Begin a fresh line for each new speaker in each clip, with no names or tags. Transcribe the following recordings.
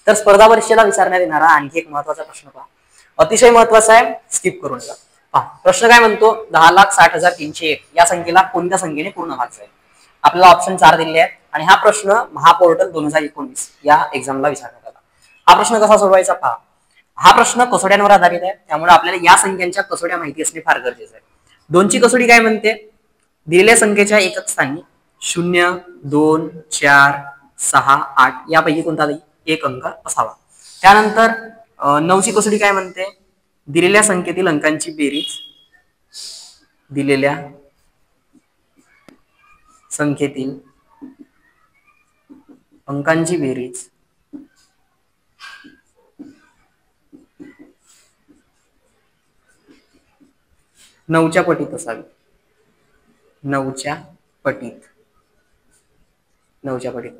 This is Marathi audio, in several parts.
तर स्पर्धा परीक्षेला विचारण्यात येणारा आणखी एक महत्वाचा प्रश्न पहा, अतिशय महत्वाचा आहे, स्किप करून जा. पहा प्रश्न काय म्हणतो, 10,60,301 या संख्येला कोणत्या संख्येने पूर्ण भाग जाईल. आपल्याला ऑप्शन 4 दिले आहेत आणि हा प्रश्न महापोर्टल 2019 या एक्झामला विचारण्यात आला. हा प्रश्न कसा सोडवायचा पहा. हा प्रश्न कसोट्यांवर आधारित आहे, त्यामुळे आपल्याला या संख्यांच्या कसोट्या माहिती असणे फार गरजेचे आहे. 2ची कसोटी काय म्हणते, दिलेल्या संख्येच्या एकक स्थानी 0, 2, 4, 6, 8 यापैकी कोणताही एक अंक असावा. त्यानंतर 9ची कसोटी काय म्हणते, दिलेल्या संख्येतील अंकांची बेरीज, दिलेल्या संख्येतील अंकांची बेरीज 9च्या पटीत असावी. 9च्या पटीत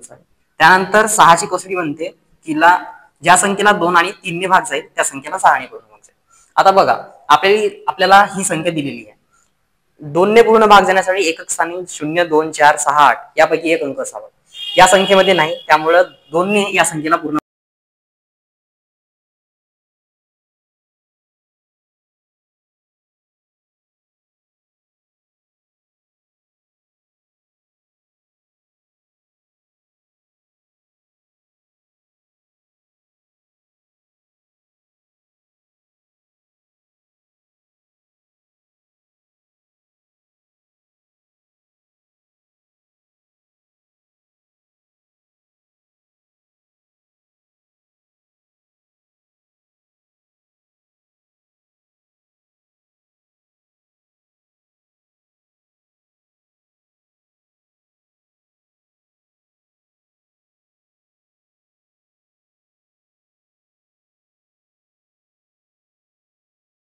असावी. त्यानंतर 6ची कसोटी म्हणते, तिला ज्या संख्येला 2 आणि 3 ने भाग जाईल त्या संख्येला 6 ने पूर्ण भाग जाईल. आता बघा आपल्याला ही संख्या दिलेली आहे, 2 ने पूर्ण भाग जाण्यासाठी एकक स्थानी 0, 2, 4, 6, 8 यापैकी एक अंक असावा. या संख्येमध्ये नाही, त्यामुळे 2 ने या संख्येला पूर्ण